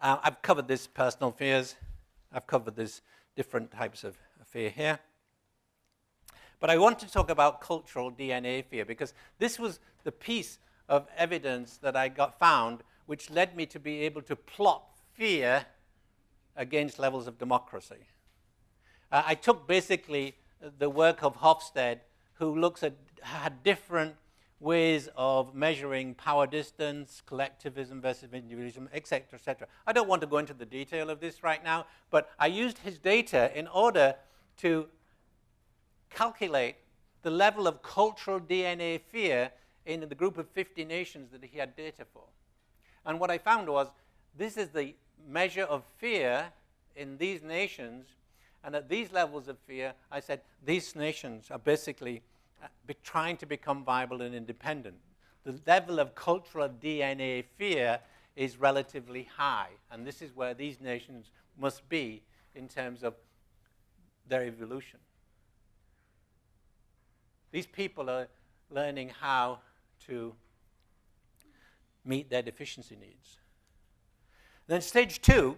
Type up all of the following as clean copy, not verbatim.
I've covered this personal fears. I've covered this different types of fear here. But I want to talk about cultural DNA fear, because this was the piece of evidence that I found which led me to be able to plot fear against levels of democracy. I took basically the work of Hofstede, who had different ways of measuring power distance, collectivism versus individualism, etc., etc. I don't want to go into the detail of this right now, but I used his data in order to calculate the level of cultural DNA fear in the group of 50 nations that he had data for. And what I found was, this is the measure of fear in these nations, and at these levels of fear, I said, these nations are basically trying to become viable and independent. The level of cultural DNA fear is relatively high, and this is where these nations must be in terms of their evolution. These people are learning how to meet their deficiency needs. Then stage 2,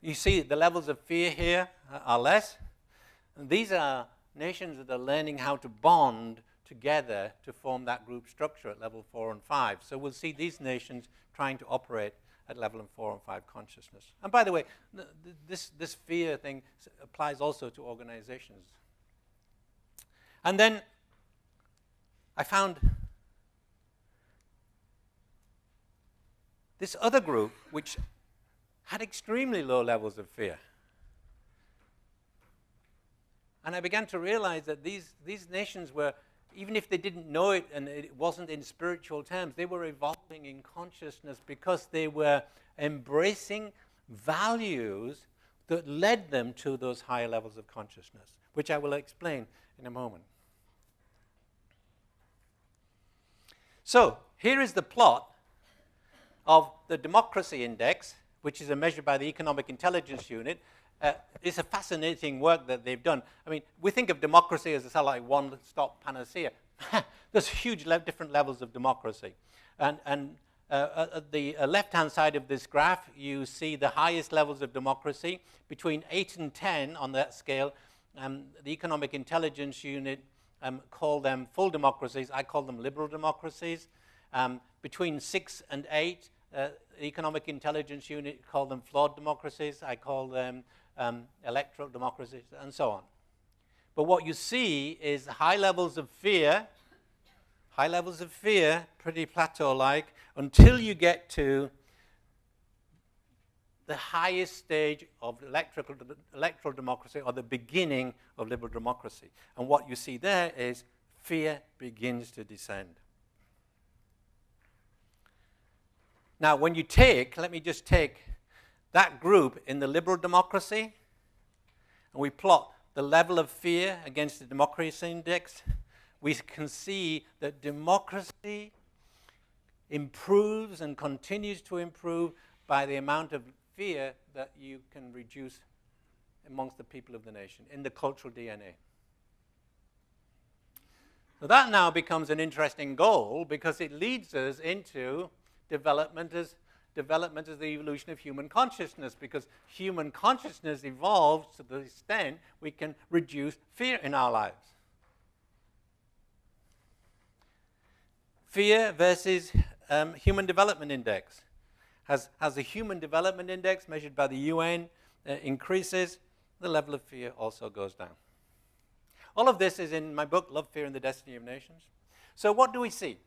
you see the levels of fear here are less. And these are nations that are learning how to bond together to form that group structure at level 4 and 5. So we'll see these nations trying to operate at level 4 and 5 consciousness. And by the way, this fear thing applies also to organizations. And then I found this other group which had extremely low levels of fear. And I began to realize that these nations were, even if they didn't know it and it wasn't in spiritual terms, they were evolving in consciousness because they were embracing values that led them to those higher levels of consciousness, which I will explain in a moment. So here is the plot of the democracy index, which is a measure by the Economic Intelligence Unit. It's a fascinating work that they've done. I mean, we think of democracy as a sort of like one-stop panacea. There's huge different levels of democracy. And at the left-hand side of this graph, you see the highest levels of democracy. Between 8 and 10 on that scale, the Economic Intelligence Unit call them full democracies. I call them liberal democracies. Between 6 and 8, the Economic Intelligence Unit call them flawed democracies. I call them electoral democracies, and so on. But what you see is high levels of fear, pretty plateau-like, until you get to the highest stage of electoral democracy, or the beginning of liberal democracy. And what you see there is fear begins to descend. Now, when you let me just take that group in the liberal democracy, and we plot the level of fear against the democracy index, we can see that democracy improves and continues to improve by the amount of fear that you can reduce amongst the people of the nation in the cultural DNA. So that now becomes an interesting goal, because it leads us into development as the evolution of human consciousness, because human consciousness evolves to the extent we can reduce fear in our lives. Fear versus Human Development Index. As the Human Development Index measured by the UN increases, the level of fear also goes down. All of this is in my book, Love, Fear, and the Destiny of Nations. So what do we see?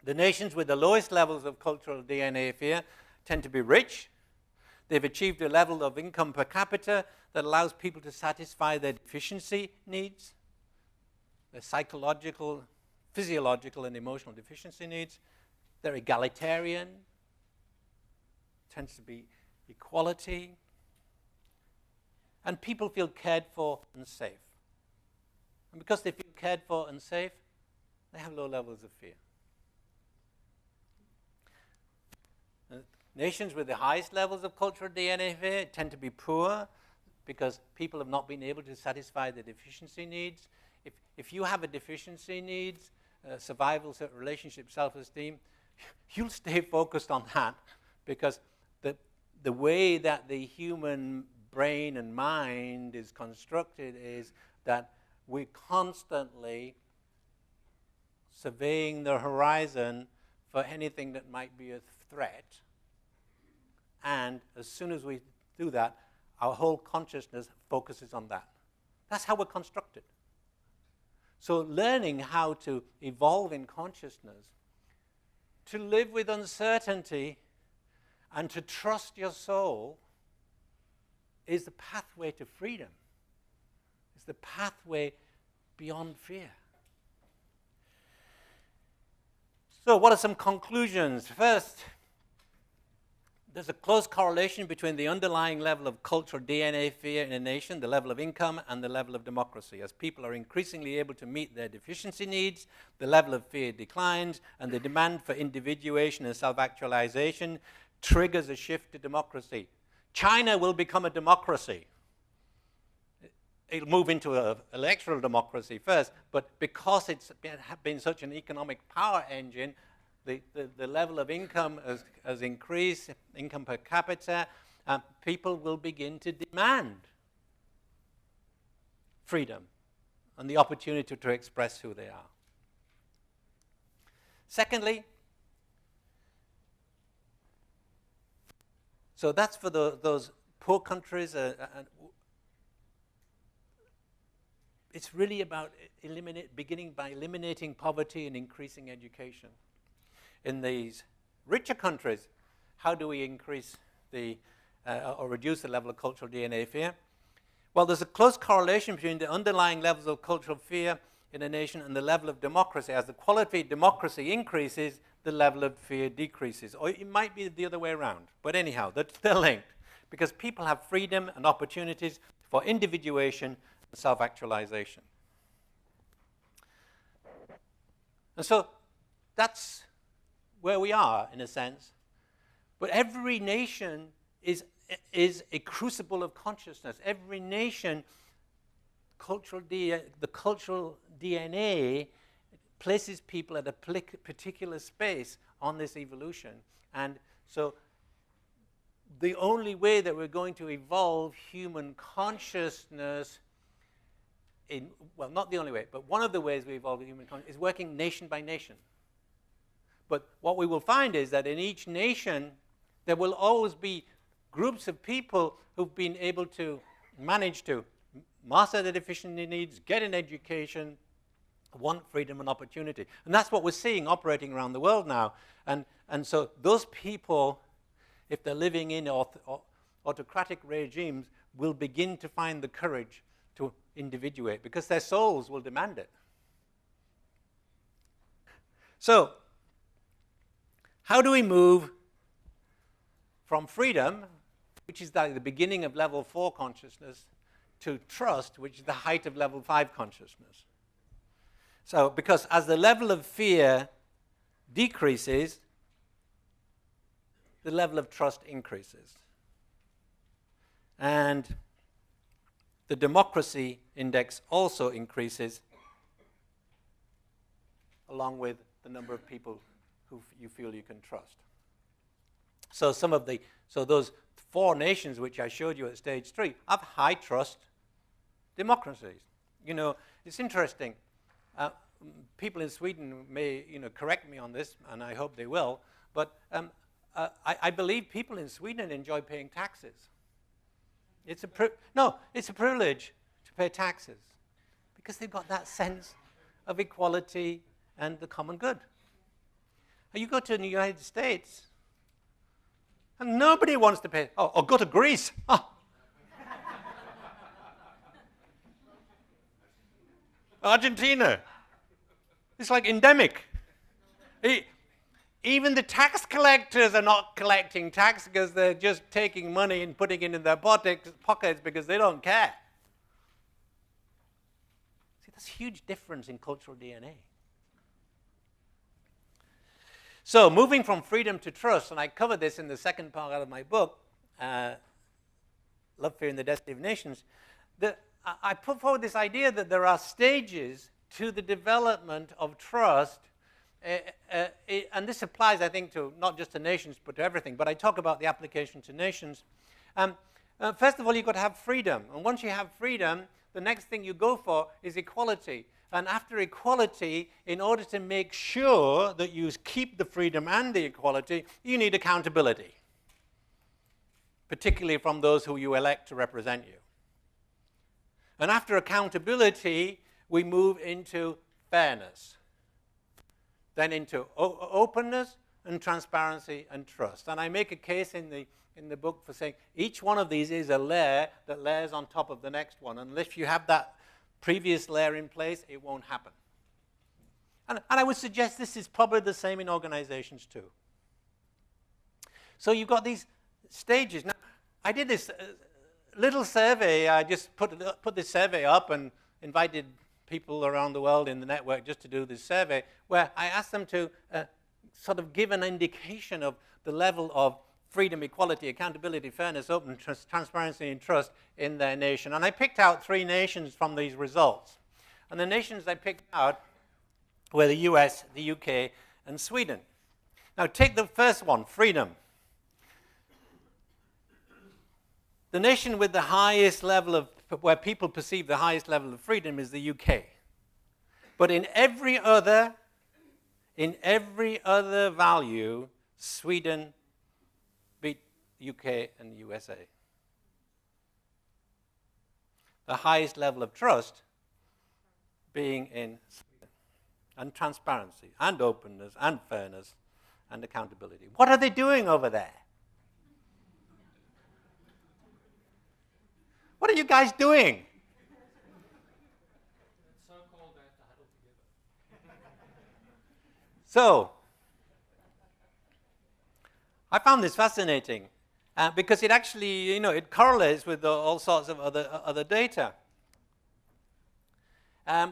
The nations with the lowest levels of cultural DNA fear tend to be rich. They've achieved a level of income per capita that allows people to satisfy their deficiency needs, their psychological, physiological, and emotional deficiency needs. They're egalitarian. Tends to be equality. And people feel cared for and safe. And because they feel cared for and safe, they have low levels of fear. Nations with the highest levels of cultural DNA fear tend to be poor because people have not been able to satisfy their deficiency needs. If you have a deficiency needs, survival, relationship, self-esteem, you'll stay focused on that because the way that the human brain and mind is constructed is that we're constantly surveying the horizon for anything that might be a threat. And as soon as we do that, our whole consciousness focuses on that. That's how we're constructed. So learning how to evolve in consciousness, to live with uncertainty, and to trust your soul is the pathway to freedom. It's the pathway beyond fear. So what are some conclusions? First, there's a close correlation between the underlying level of cultural DNA fear in a nation, the level of income, and the level of democracy. As people are increasingly able to meet their deficiency needs, the level of fear declines, and the demand for individuation and self-actualization triggers a shift to democracy. China will become a democracy. It'll move into an electoral democracy first, but because it's been such an economic power engine, the level of income has increased, income per capita, people will begin to demand freedom and the opportunity to express who they are. Secondly, so that's for those poor countries. It's really about beginning by eliminating poverty and increasing education. In these richer countries, how do we increase or reduce the level of cultural DNA fear? Well, there's a close correlation between the underlying levels of cultural fear in a nation and the level of democracy. As the quality of democracy increases, the level of fear decreases. Or it might be the other way around. But anyhow, they're linked. Because people have freedom and opportunities for individuation and self-actualization. And so that's where we are, in a sense. But every nation is a crucible of consciousness. Every nation, the cultural DNA places people at a particular space on this evolution. And so the only way that we're going to evolve human consciousness well, not the only way, but one of the ways we evolve human consciousness is working nation by nation. But what we will find is that in each nation, there will always be groups of people who've been able to manage to master their deficiency needs, get an education, want freedom and opportunity. And that's what we're seeing operating around the world now. And so those people, if they're living in autocratic regimes, will begin to find the courage to individuate because their souls will demand it. So, how do we move from freedom, which is like the beginning of level 4 consciousness, to trust, which is the height of level 5 consciousness? So, because as the level of fear decreases, the level of trust increases. And the democracy index also increases along with the number of people who you feel you can trust. So those 4 nations which I showed you at stage 3 have high trust democracies. You know, it's interesting. People in Sweden may, correct me on this, and I hope they will. But I believe people in Sweden enjoy paying taxes. It's a privilege to pay taxes because they've got that sense of equality and the common good. You go to the United States, and nobody wants to pay. Or go to Greece. Oh. Argentina. It's like endemic. Even the tax collectors are not collecting tax because they're just taking money and putting it in their pockets because they don't care. See, that's a huge difference in cultural DNA. So, moving from freedom to trust, and I cover this in the second part of my book, Love, Fear, and the Destiny of Nations, I put forward this idea that there are stages to the development of trust and this applies, I think, to not just to nations, but to everything, but I talk about the application to nations. First of all, you've got to have freedom. And once you have freedom, the next thing you go for is equality. And after equality, in order to make sure that you keep the freedom and the equality, you need accountability, particularly from those who you elect to represent you. And after accountability, we move into fairness, then into openness and transparency and trust. And I make a case in the book for saying each one of these is a layer that layers on top of the next one. And if you have that previous layer in place, it won't happen. And I would suggest this is probably the same in organizations too. So you've got these stages. Now, I did this little survey. I just put this survey up and invited people around the world in the network just to do this survey, where I asked them to sort of give an indication of the level of freedom, equality, accountability, fairness, openness, transparency, and trust in their nation. And I picked out 3 nations from these results. And the nations I picked out were the US, the UK, and Sweden. Now take the first one, freedom. The nation with the highest level of, where people perceive the highest level of freedom is the UK. But in every other value, Sweden beat UK and USA. The highest level of trust being in Sweden. And transparency, and openness, and fairness, and accountability. What are they doing over there? What are you guys doing? So, I found this fascinating because it actually, it correlates with all sorts of other data.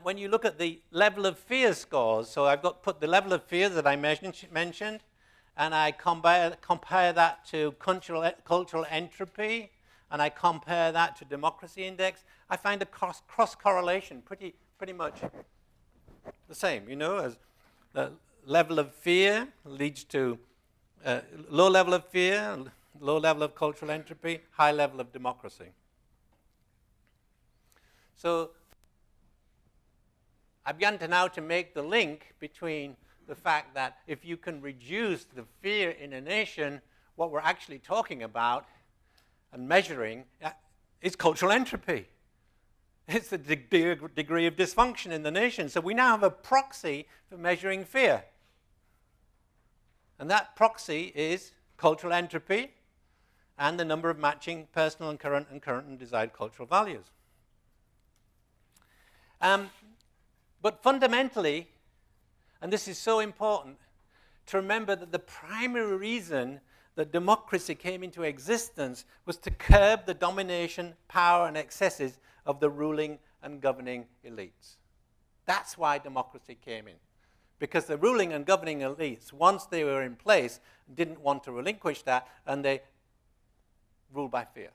When you look at the level of fear scores, so I've put the level of fear that I mentioned, and I compare that to cultural entropy, and I compare that to democracy index, I find a cross correlation pretty much the same. As the level of fear leads to low level of fear, low level of cultural entropy, high level of democracy. So I began to make the link between the fact that if you can reduce the fear in a nation, what we're actually talking about and measuring is cultural entropy. It's the degree of dysfunction in the nation. So we now have a proxy for measuring fear. And that proxy is cultural entropy and the number of matching personal and current and desired cultural values. But fundamentally, and this is so important, to remember that the primary reason that democracy came into existence was to curb the domination, power, and excesses of the ruling and governing elites. That's why democracy came in. Because the ruling and governing elites, once they were in place, didn't want to relinquish that, and they ruled by fear.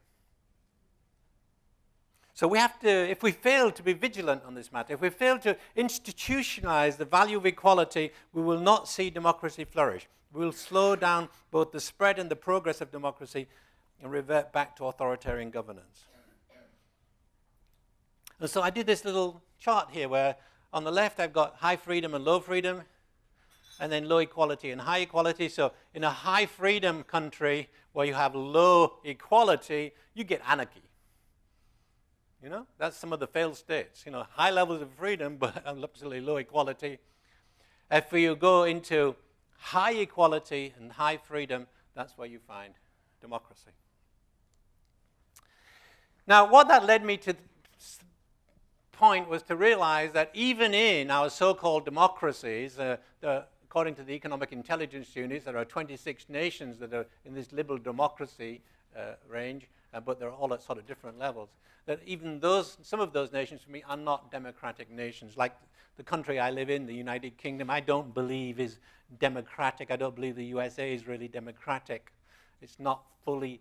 So we have to, if we fail to be vigilant on this matter, if we fail to institutionalize the value of equality, we will not see democracy flourish. We will slow down both the spread and the progress of democracy and revert back to authoritarian governance. And so I did this little chart here where on the left I've got high freedom and low freedom, and then low equality and high equality. So in a high freedom country where you have low equality, you get anarchy. That's some of the failed states. High levels of freedom, but absolutely low equality. If you go into high equality and high freedom, that's where you find democracy. Now, what that led me to point was to realize that even in our so-called democracies, according to the Economic Intelligence Units, there are 26 nations that are in this liberal democracy range, but they're all at sort of different levels. That even some of those nations for me are not democratic nations. Like the country I live in, the United Kingdom, I don't believe is democratic. I don't believe the USA is really democratic. It's not fully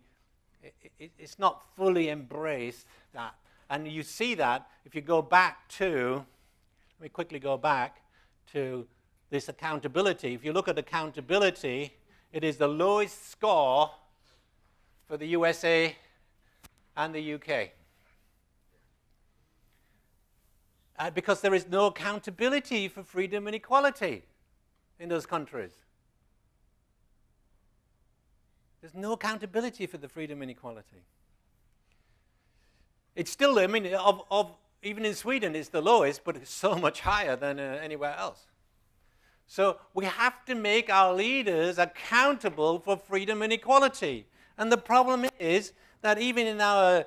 embraced that. And you see that if you go back to, let me quickly go back to this accountability. If you look at accountability, it is the lowest score for the USA and the UK. Because there is no accountability for freedom and equality in those countries. There's no accountability for the freedom and equality. It's still, I mean, even in Sweden, it's the lowest, but it's so much higher than anywhere else. So we have to make our leaders accountable for freedom and equality. And the problem is that even in our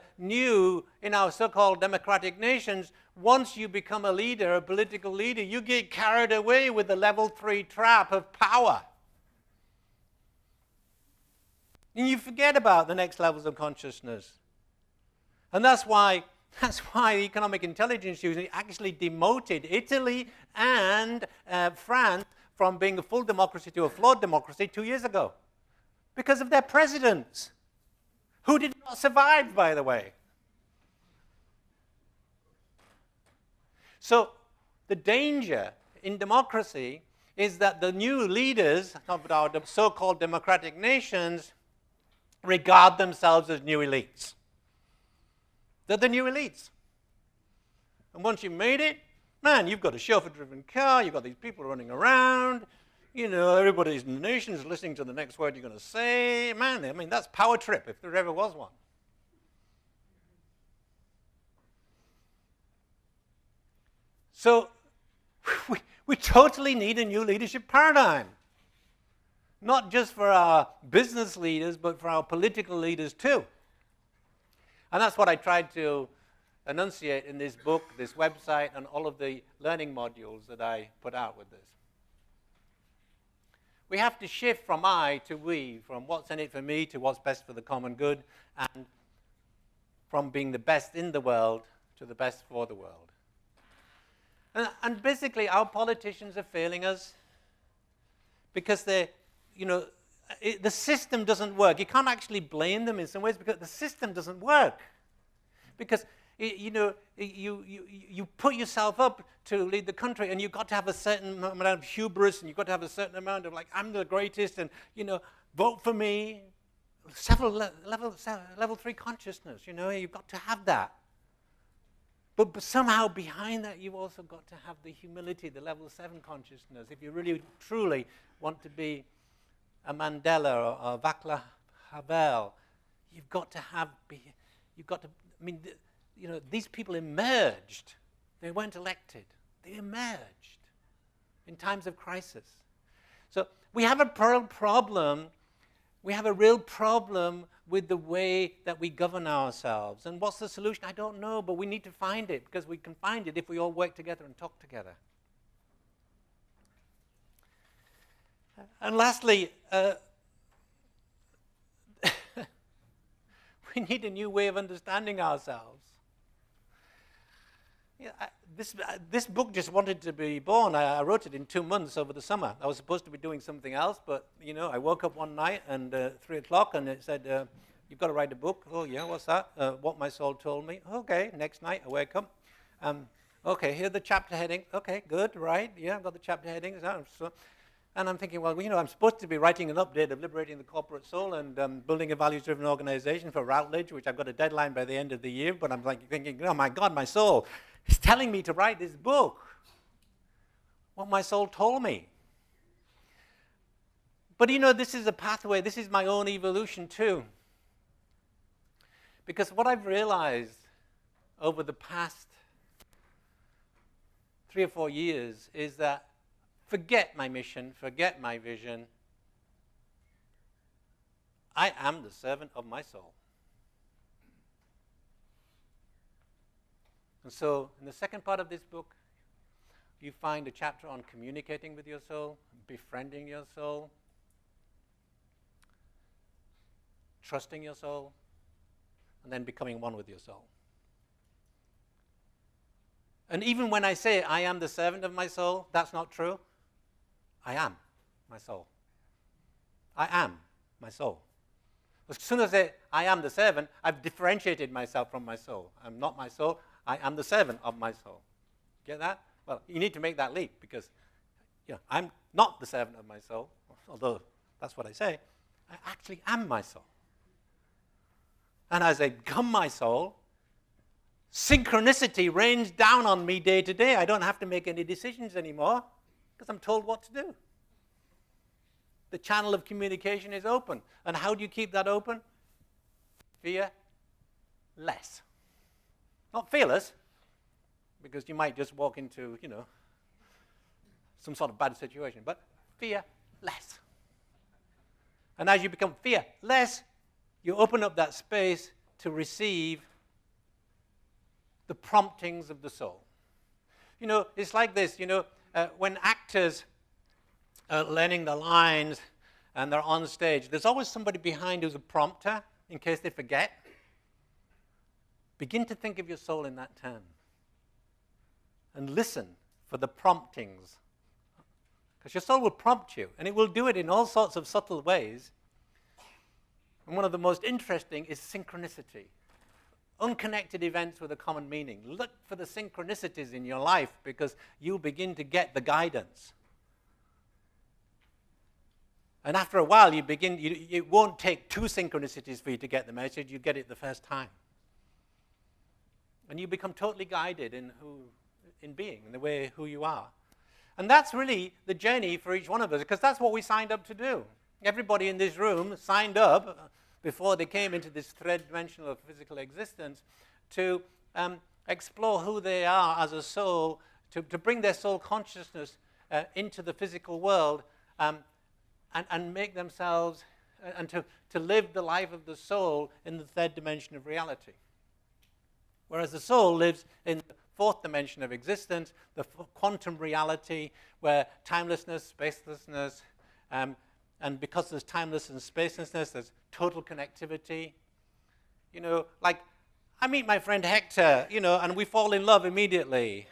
so-called democratic nations, once you become a leader, a political leader, you get carried away with the level 3 trap of power. And you forget about the next levels of consciousness. And that's why the Economic Intelligence Unit actually demoted Italy and France from being a full democracy to a flawed democracy 2 years ago. Because of their presidents, who did not survive, by the way. So the danger in democracy is that the new leaders of our so-called democratic nations regard themselves as new elites. They're the new elites. And once you've made it, man, you've got a chauffeur-driven car, you've got these people running around, everybody's in the nation is listening to the next word you're going to say. Man, I mean, that's power trip, if there ever was one. So we totally need a new leadership paradigm. Not just for our business leaders, but for our political leaders too. And that's what I tried to enunciate in this book, this website, and all of the learning modules that I put out with this. We have to shift from I to we, from what's in it for me to what's best for the common good, and from being the best in the world to the best for the world. And basically, our politicians are failing us because the system doesn't work. You can't actually blame them in some ways because the system doesn't work. Because you put yourself up to lead the country, and you've got to have a certain amount of hubris, and you've got to have a certain amount of I'm the greatest, and vote for me. Level 3 consciousness. You've got to have that. But somehow behind that, you've also got to have the humility, the level 7 consciousness. If you really, truly want to be a Mandela or a Václav Havel, you've got to these people emerged. They weren't elected. They emerged in times of crisis. So we have a problem. We have a real problem with the way that we govern ourselves. And what's the solution? I don't know, but we need to find it, because we can find it if we all work together and talk together. And lastly, we need a new way of understanding ourselves. This book just wanted to be born. I wrote it in 2 months over the summer. I was supposed to be doing something else, but I woke up one night and 3 o'clock, and it said, "You've got to write a book." Oh yeah, what's that? What My Soul Told Me. Okay, next night I wake up. Okay, here are the chapter headings. Okay, good, right? Yeah, I've got the chapter headings. And I'm thinking, well, I'm supposed to be writing an update of Liberating the Corporate Soul and building a values-driven organization for Routledge, which I've got a deadline by the end of the year. But I'm thinking, oh my God, my soul is telling me to write this book. What my soul told me. But this is a pathway. This is my own evolution too. Because what I've realized over the past 3 or 4 years is that forget my mission, forget my vision. I am the servant of my soul. And so, in the second part of this book, you find a chapter on communicating with your soul, befriending your soul, trusting your soul, and then becoming one with your soul. And even when I say I am the servant of my soul, that's not true. I am my soul. I am my soul. As soon as I am the servant, I've differentiated myself from my soul. I'm not my soul. I am the servant of my soul. Get that? Well, you need to make that leap because I'm not the servant of my soul, although that's what I say. I actually am my soul. And as I become my soul, synchronicity rains down on me day to day. I don't have to make any decisions anymore because I'm told what to do. The channel of communication is open. And how do you keep that open? Fear less. Not fearless, because you might just walk into, some sort of bad situation, but fear less. And as you become fear less, you open up that space to receive the promptings of the soul. It's like this, when actors are learning the lines and they're on stage, there's always somebody behind who's a prompter in case they forget. Begin to think of your soul in that term and listen for the promptings. Because your soul will prompt you, and it will do it in all sorts of subtle ways. And one of the most interesting is synchronicity. Unconnected events with a common meaning. Look for the synchronicities in your life because you'll begin to get the guidance. And after a while, it won't take two synchronicities for you to get the message. You get it the first time. And you become totally guided in being, in the way who you are. And that's really the journey for each one of us, because that's what we signed up to do. Everybody in this room signed up before they came into this thread-dimensional physical existence to explore who they are as a soul, to bring their soul consciousness into the physical world and make themselves, and to live the life of the soul in the third dimension of reality. Whereas the soul lives in the fourth dimension of existence, the quantum reality, where timelessness, spacelessness, and because there's timelessness and spacelessness, there's total connectivity. Like I meet my friend Hector, and we fall in love immediately.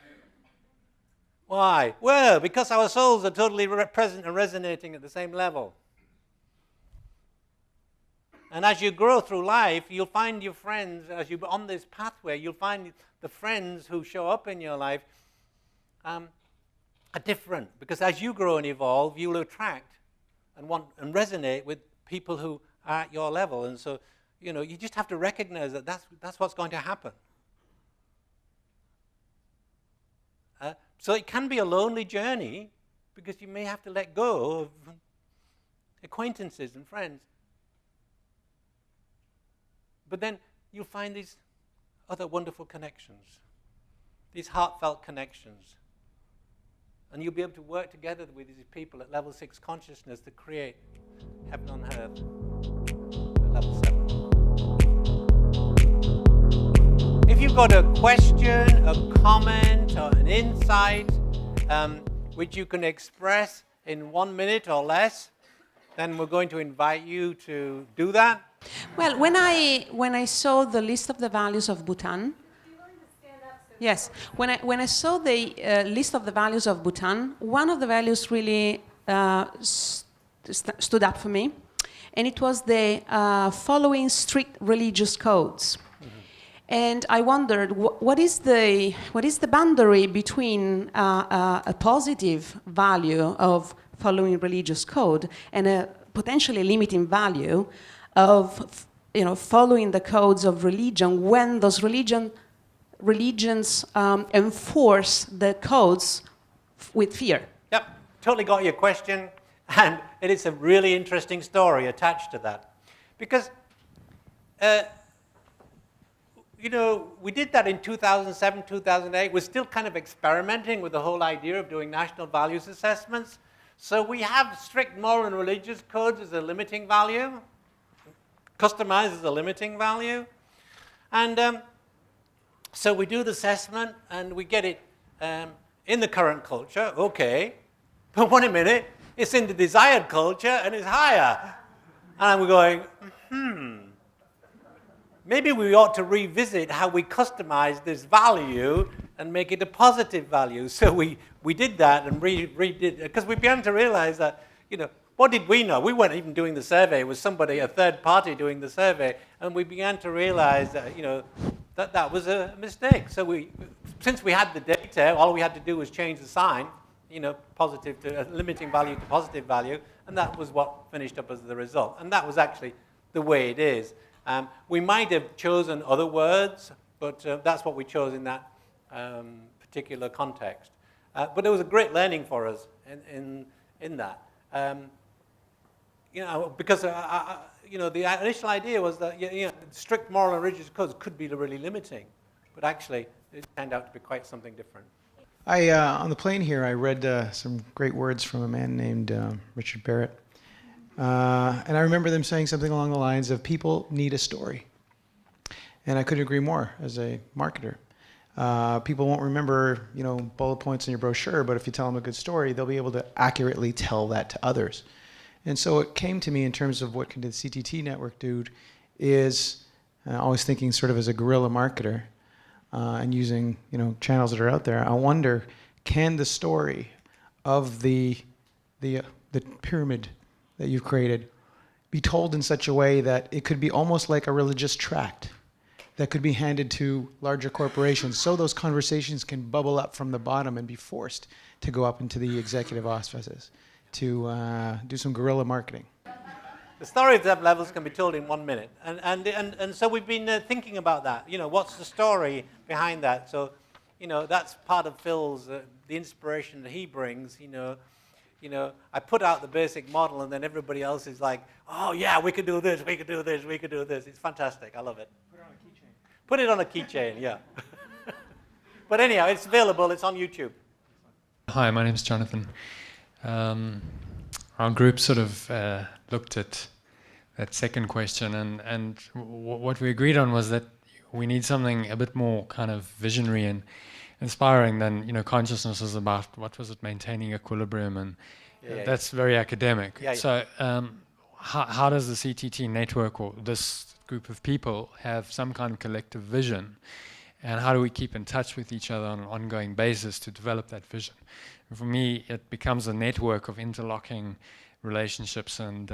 Why? Well, because our souls are totally present and resonating at the same level. And as you grow through life, you'll find your friends, as you're on this pathway, you'll find the friends who show up in your life are different. Because as you grow and evolve, you'll attract and want and resonate with people who are at your level. And so, you just have to recognize that that's what's going to happen. So it can be a lonely journey because you may have to let go of acquaintances and friends. But then you'll find these other wonderful connections, these heartfelt connections. And you'll be able to work together with these people at level 6 consciousness to create heaven on earth at level 7. If you've got a question, a comment, or an insight which you can express in 1 minute or less, then we're going to invite you to do that. Well, when I saw the list of the values of Bhutan, yes, when I saw the list of the values of Bhutan, one of the values really stood up for me, and it was the following strict religious codes. Mm-hmm. And I wondered, what is the boundary between a positive value of following religious code and a potentially limiting value of following the codes of religion when those religions enforce the codes with fear? Yep, totally got your question, and it is a really interesting story attached to that. Because, we did that in 2007, 2008. We're still kind of experimenting with the whole idea of doing national values assessments. So we have strict moral and religious codes as a limiting value, customized as a limiting value. And so we do the assessment, and we get it in the current culture, okay. But wait a minute, it's in the desired culture, and it's higher. And we're going, maybe we ought to revisit how we customize this value and make it a positive value. So we did that and redid it, because we began to realize that, what did we know? We weren't even doing the survey. It was somebody, a third party, doing the survey. And we began to realize that, that was a mistake. So since we had the data, all we had to do was change the sign. positive to limiting value to positive value, and that was what finished up as the result. And that was actually the way it is. We might have chosen other words, but that's what we chose in that particular context. But it was a great learning for us in that. Because the initial idea was that strict moral and rigid codes could be really limiting, but actually it turned out to be quite something different. On the plane here, I read some great words from a man named Richard Barrett. And I remember them saying something along the lines of, people need a story. And I couldn't agree more as a marketer. People won't remember, bullet points in your brochure, but if you tell them a good story, they'll be able to accurately tell that to others. And so it came to me in terms of what can the CTT network do is always thinking sort of as a guerrilla marketer and using channels that are out there. I wonder, can the story of the pyramid that you've created be told in such a way that it could be almost like a religious tract that could be handed to larger corporations, so those conversations can bubble up from the bottom and be forced to go up into the executive offices to do some guerrilla marketing? The story of the levels can be told in 1 minute, and so we've been thinking about that. What's the story behind that? So, that's part of Phil's the inspiration that he brings. I put out the basic model, and then everybody else is like, "Oh yeah, we could do this, we could do this, we could do this." It's fantastic. I love it. Put it on a keychain, yeah. But anyhow, it's available. It's on YouTube. Hi, my name is Jonathan. Our group sort of looked at that second question, and what we agreed on was that we need something a bit more kind of visionary and inspiring than consciousness is about. What was it? Maintaining equilibrium, and that's very academic. So, how does the CTT network or this group of people have some kind of collective vision, and how do we keep in touch with each other on an ongoing basis to develop that vision? And for me, it becomes a network of interlocking relationships and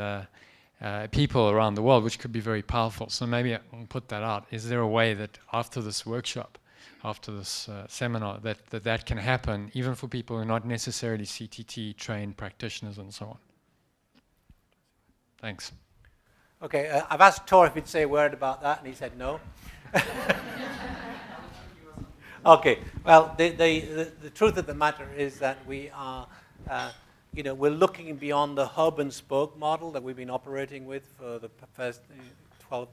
people around the world, which could be very powerful. So maybe I'll put that out. Is there a way that after this workshop, after this seminar, that can happen, even for people who are not necessarily CTT trained practitioners and so on? Thanks. Okay, I've asked Tor if he'd say a word about that, and he said no. Okay, well, the truth of the matter is that we are, we're looking beyond the hub and spoke model that we've been operating with for the first 12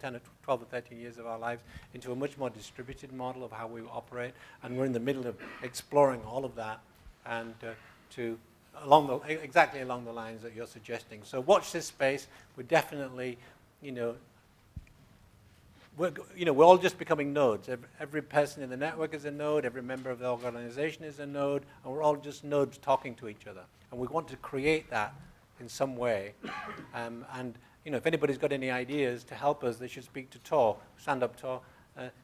or 13 years of our lives into a much more distributed model of how we operate, and we're in the middle of exploring all of that, and exactly along the lines that you're suggesting. So watch this space. We're definitely, we're all just becoming nodes. Every person in the network is a node. Every member of the organization is a node, and we're all just nodes talking to each other. And we want to create that in some way. And if anybody's got any ideas to help us, they should speak to Tor. Stand up, Tor.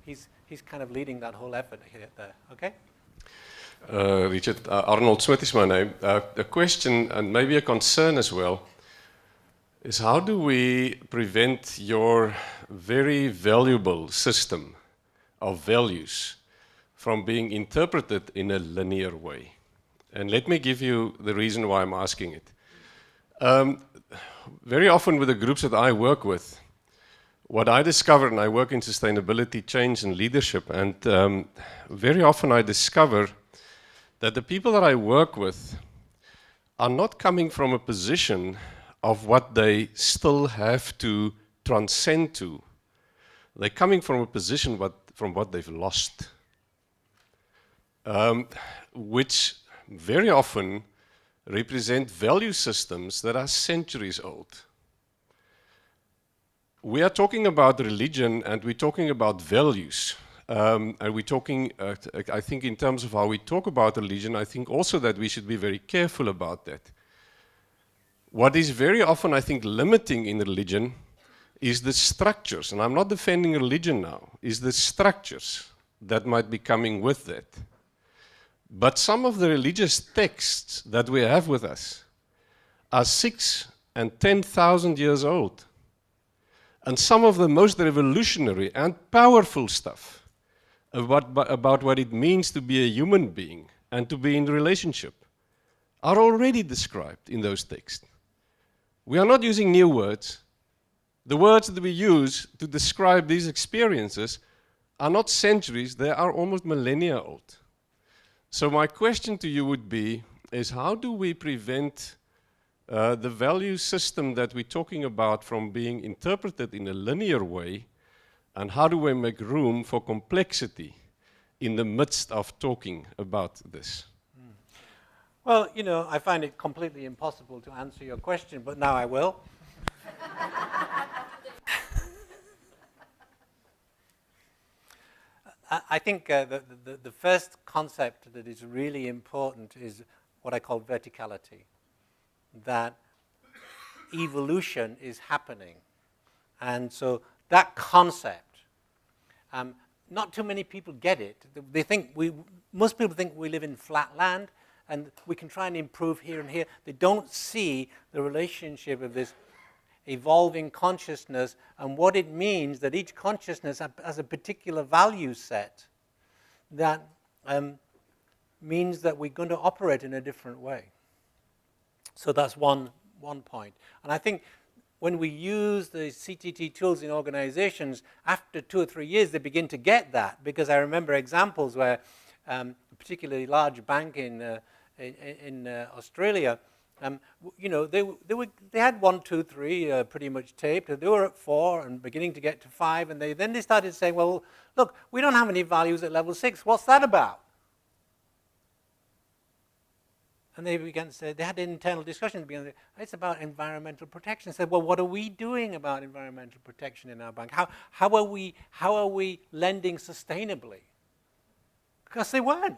He's kind of leading that whole effort here, there. Okay. Richard, Arnold Smith is my name. A question and maybe a concern as well is, how do we prevent your very valuable system of values from being interpreted in a linear way? And let me give you the reason why I'm asking it. Very often with the groups that I work with, what I discover, and I work in sustainability, change and leadership, and very often I discover that the people that I work with are not coming from a position of what they still have to transcend to. They're coming from a position from what they've lost, which very often represent value systems that are centuries old. We are talking about religion, and we're talking about values. And we're talking, I think in terms of how we talk about religion, I think also that we should be very careful about that. What is very often, I think, limiting in religion is the structures, and I'm not defending religion now, is the structures that might be coming with that. But some of the religious texts that we have with us are 6,000 and 10,000 years old. And some of the most revolutionary and powerful stuff about what it means to be a human being and to be in relationship are already described in those texts. We are not using new words. The words that we use to describe these experiences are not centuries, they are almost millennia old. So my question to you would be, is how do we prevent the value system that we're talking about from being interpreted in a linear way, and how do we make room for complexity in the midst of talking about this? Well, you know, I find it completely impossible to answer your question, but now I will. I think the first concept that is really important is what I call verticality, that evolution is happening. And so that concept, not too many people get it. They think most people think we live in flat land and we can try and improve here and here. They don't see the relationship of this evolving consciousness and what it means that each consciousness has a particular value set that means that we're going to operate in a different way. So that's one point. And I think when we use the CTT tools in organizations, after 2 or 3 years, they begin to get that. Because I remember examples where a particularly large bank in Australia, you know, they had 1, 2, 3 pretty much taped. They were at 4 and beginning to get to 5, and then they started saying, well, look, we don't have any values at level 6. What's that about? And they began to say, they had an internal discussion. It's about environmental protection. They said, well, what are we doing about environmental protection in our bank? How are we lending sustainably? Because they weren't.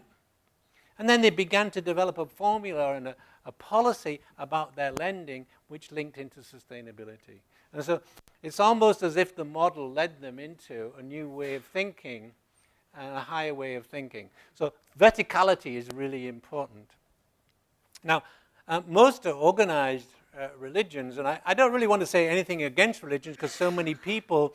And then they began to develop a formula and a policy about their lending, which linked into sustainability. And so it's almost as if the model led them into a new way of thinking and a higher way of thinking. So verticality is really important. Now, most are organized religions, and I don't really want to say anything against religions because so many people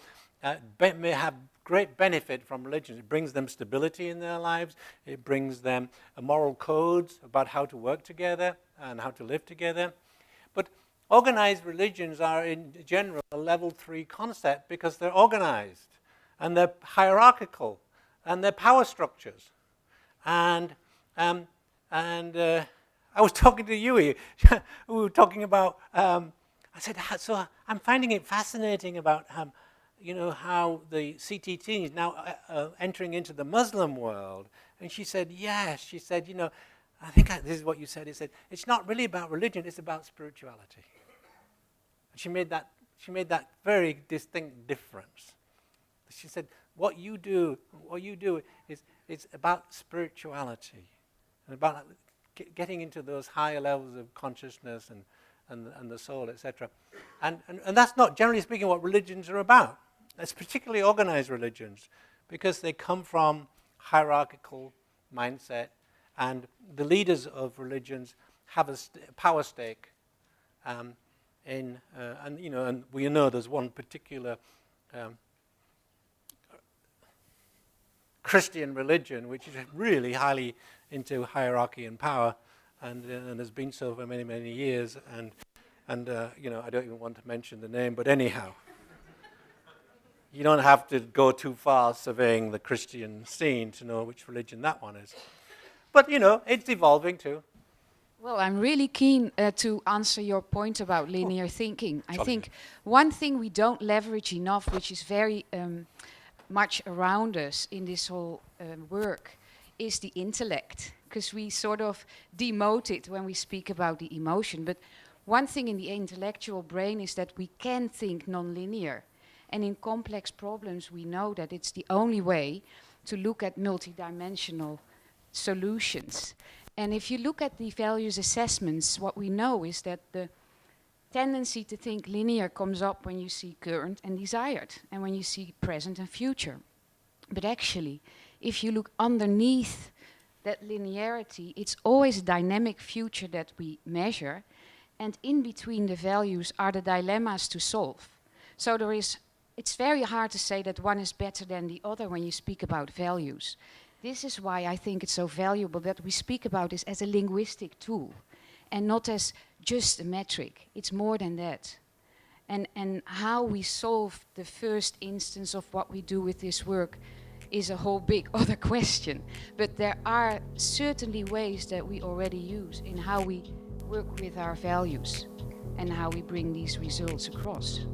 may have great benefit from religions. It brings them stability in their lives. It brings them moral codes about how to work together and how to live together. But organized religions are in general a level 3 concept because they're organized and they're hierarchical and they're power structures. And I was talking to you, we were talking about, I said, so I'm finding it fascinating about you know, how the CTT is now entering into the Muslim world. And she said, yes. She said, you know, I think this is what you said. It said, it's not really about religion, it's about spirituality. And she made that very distinct difference. She said, what you do is it's about spirituality and about getting into those higher levels of consciousness and the soul, etc. And that's not, generally speaking, what religions are about. It's particularly organized religions because they come from hierarchical mindset, and the leaders of religions have a power stake and you know, and we know there's one particular Christian religion which is really highly into hierarchy and power, and has been so for many, many years. And you know, I don't even want to mention the name, but anyhow, you don't have to go too far surveying the Christian scene to know which religion that one is. But you know, it's evolving too. Well, I'm really keen to answer your point about linear thinking. I think one thing we don't leverage enough, which is very much around us in this whole work, is the intellect, because we sort of demote it when we speak about the emotion. But one thing in the intellectual brain is that we can think non-linear. And in complex problems, we know that it's the only way to look at multidimensional solutions. And if you look at the values assessments, what we know is that the tendency to think linear comes up when you see current and desired, and when you see present and future. But actually, if you look underneath that linearity, it's always a dynamic future that we measure, and in between the values are the dilemmas to solve. So it's very hard to say that one is better than the other when you speak about values. This is why I think it's so valuable that we speak about this as a linguistic tool. and not as just a metric. It's more than that. And how we solve the first instance of what we do with this work is a whole big other question. But there are certainly ways that we already use in how we work with our values and how we bring these results across.